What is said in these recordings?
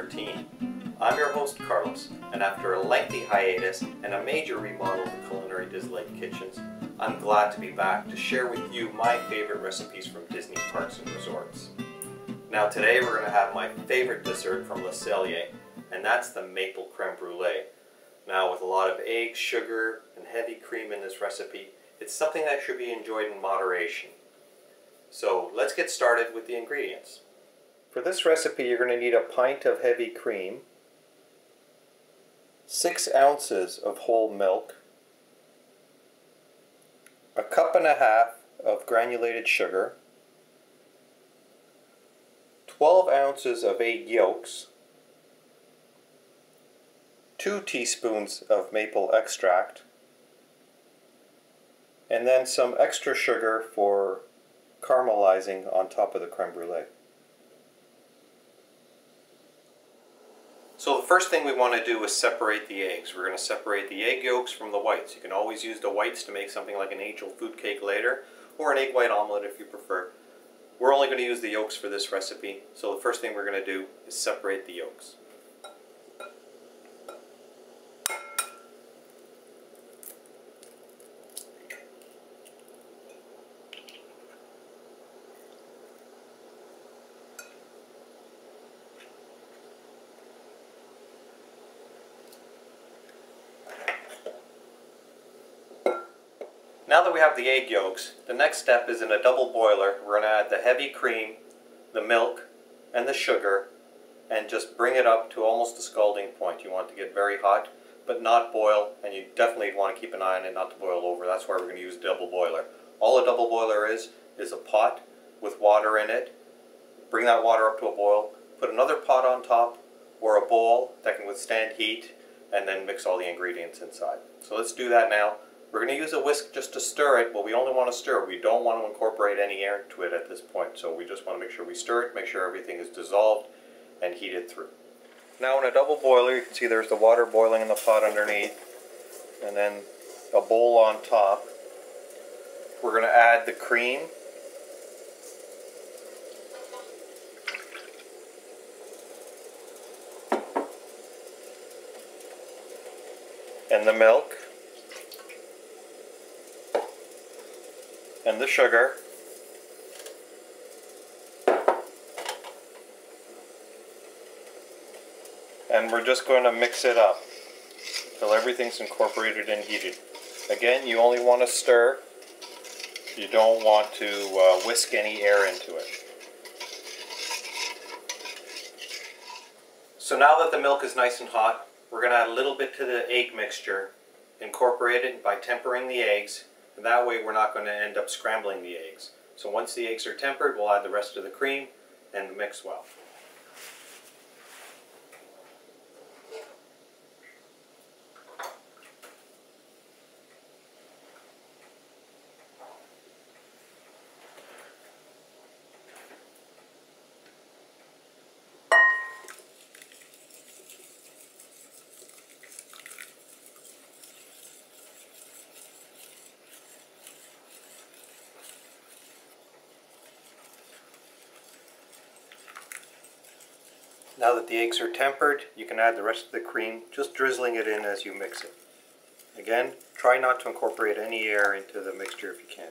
13. I'm your host Carlos, and after a lengthy hiatus and a major remodel of the Culinary Dislight kitchens, I'm glad to be back to share with you my favorite recipes from Disney parks and resorts. Now today we're going to have my favorite dessert from Cellier, and that's the maple creme brulee. Now with a lot of eggs, sugar, and heavy cream in this recipe, it's something that should be enjoyed in moderation. So let's get started with the ingredients. For this recipe you're going to need a pint of heavy cream, 6 ounces of whole milk, a cup and a half of granulated sugar, 12 ounces of egg yolks, 2 teaspoons of maple extract, and then some extra sugar for caramelizing on top of the creme brulee. So the first thing we want to do is separate the eggs. We're going to separate the egg yolks from the whites. You can always use the whites to make something like an angel food cake later, or an egg white omelet if you prefer. We're only going to use the yolks for this recipe, so the first thing we're going to do is separate the yolks. Now that we have the egg yolks, the next step is in a double boiler. We're going to add the heavy cream, the milk, and the sugar, and just bring it up to almost a scalding point. You want it to get very hot, but not boil, and you definitely want to keep an eye on it not to boil over. That's why we're going to use a double boiler. All a double boiler is a pot with water in it. Bring that water up to a boil, put another pot on top, or a bowl that can withstand heat, and then mix all the ingredients inside. So let's do that now. We're going to use a whisk just to stir it, but we only want to stir it. We don't want to incorporate any air into it at this point, so we just want to make sure we stir it, make sure everything is dissolved and heated through. Now in a double boiler, you can see there's the water boiling in the pot underneath, and then a bowl on top. We're going to add the cream, and the milk, and the sugar, and we're just going to mix it up until everything's incorporated and heated. Again, you only want to stir. You don't want to whisk any air into it. So now that the milk is nice and hot, we're going to add a little bit to the egg mixture, incorporate it by tempering the eggs. And that way we're not going to end up scrambling the eggs. So once the eggs are tempered, we'll add the rest of the cream and mix well. Now that the eggs are tempered, you can add the rest of the cream, just drizzling it in as you mix it. Again, try not to incorporate any air into the mixture if you can.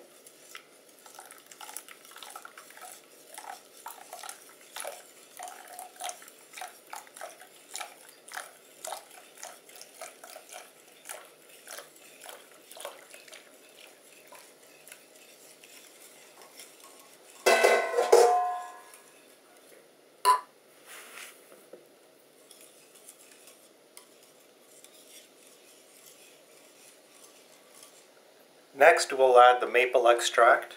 Next we'll add the maple extract,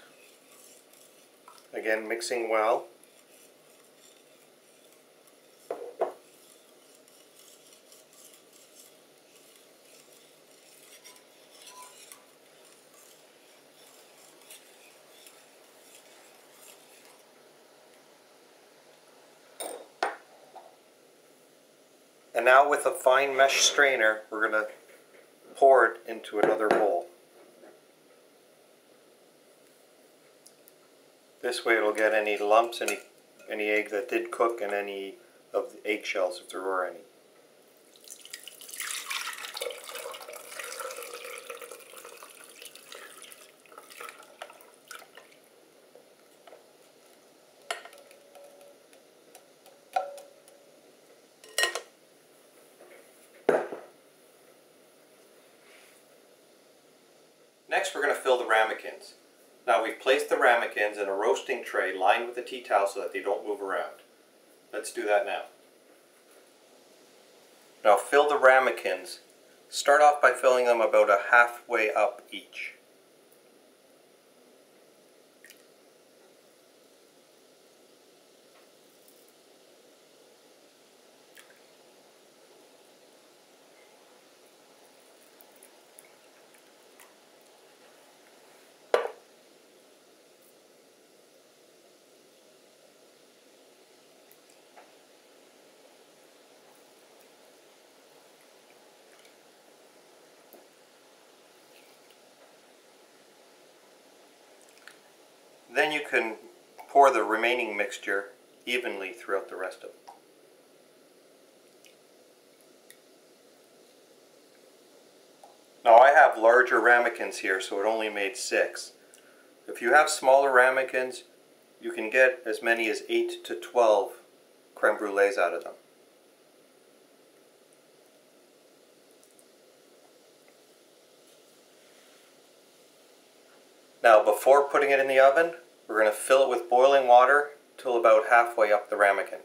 again mixing well. And now with a fine mesh strainer, we're going to pour it into another bowl. This way it'll get any lumps, any egg that did cook, and any of the eggshells if there were any. Next we're going to fill the ramekins. Now we've placed the ramekins in a roasting tray lined with a tea towel so that they don't move around. Let's do that now. Now fill the ramekins. Start off by filling them about a halfway up each. Then you can pour the remaining mixture evenly throughout the rest of it. Now I have larger ramekins here, so it only made 6. If you have smaller ramekins, you can get as many as 8 to 12 creme brulees out of them. Now before putting it in the oven, we're going to fill it with boiling water till about halfway up the ramekin.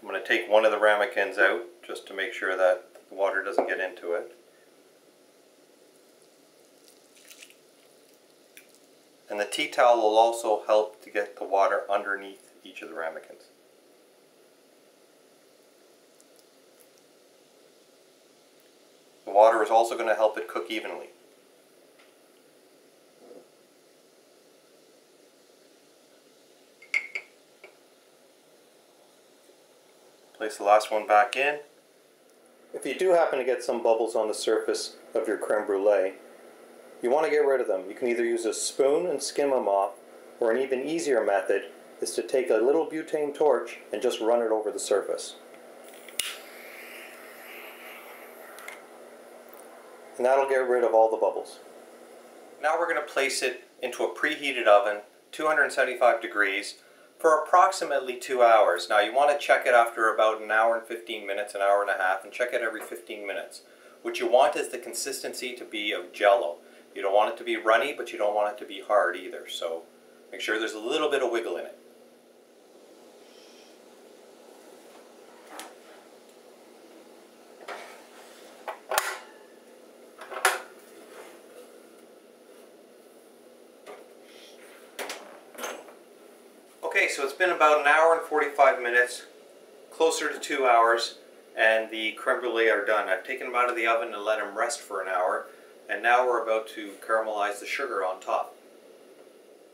I'm going to take one of the ramekins out just to make sure that the water doesn't get into it. And the tea towel will also help to get the water underneath each of the ramekins. The water is also going to help it cook evenly. Place the last one back in. If you do happen to get some bubbles on the surface of your creme brulee, you want to get rid of them. You can either use a spoon and skim them off, or an even easier method is to take a little butane torch and just run it over the surface. And that'll get rid of all the bubbles. Now we're going to place it into a preheated oven, 275 degrees, for approximately 2 hours. Now you want to check it after about an hour and 15 minutes, an hour and a half, and check it every 15 minutes. What you want is the consistency to be of jello. You don't want it to be runny, but you don't want it to be hard either. So make sure there's a little bit of wiggle in it. Okay, so it's been about an hour and 45 minutes, closer to 2 hours, and the creme brulee are done. I've taken them out of the oven and let them rest for an hour, and now we're about to caramelize the sugar on top.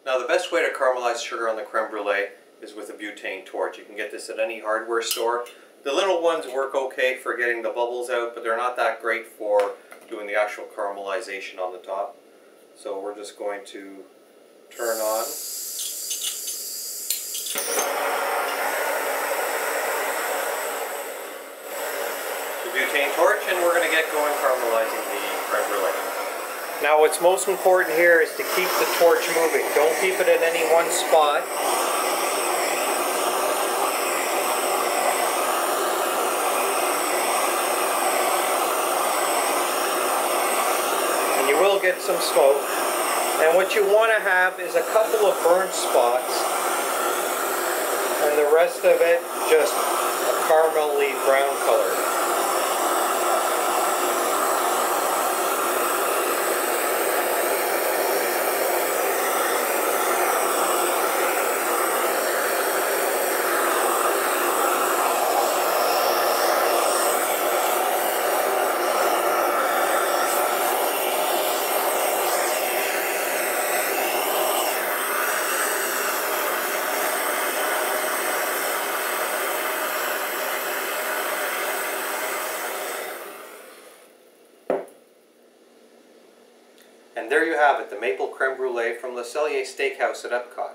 Now the best way to caramelize sugar on the creme brulee is with a butane torch. You can get this at any hardware store. The little ones work okay for getting the bubbles out, but they're not that great for doing the actual caramelization on the top. So we're just going to turn on the butane torch, and we're going to get going caramelizing the creme brulee. Now what's most important here is to keep the torch moving. Don't keep it in any one spot. And you will get some smoke. And what you want to have is a couple of burnt spots, and the rest of it just a caramely brown color. And there you have it, the maple creme brulee from the Cellier Steakhouse at Epcot.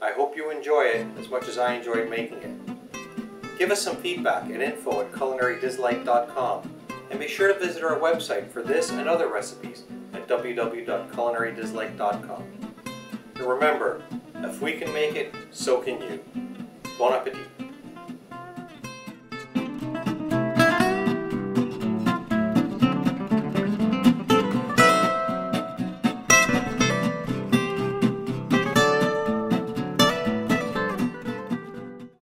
I hope you enjoy it as much as I enjoyed making it. Give us some feedback at info@culinarydislight.com, and be sure to visit our website for this and other recipes at www.culinarydislight.com. And remember, if we can make it, so can you. Bon appetit!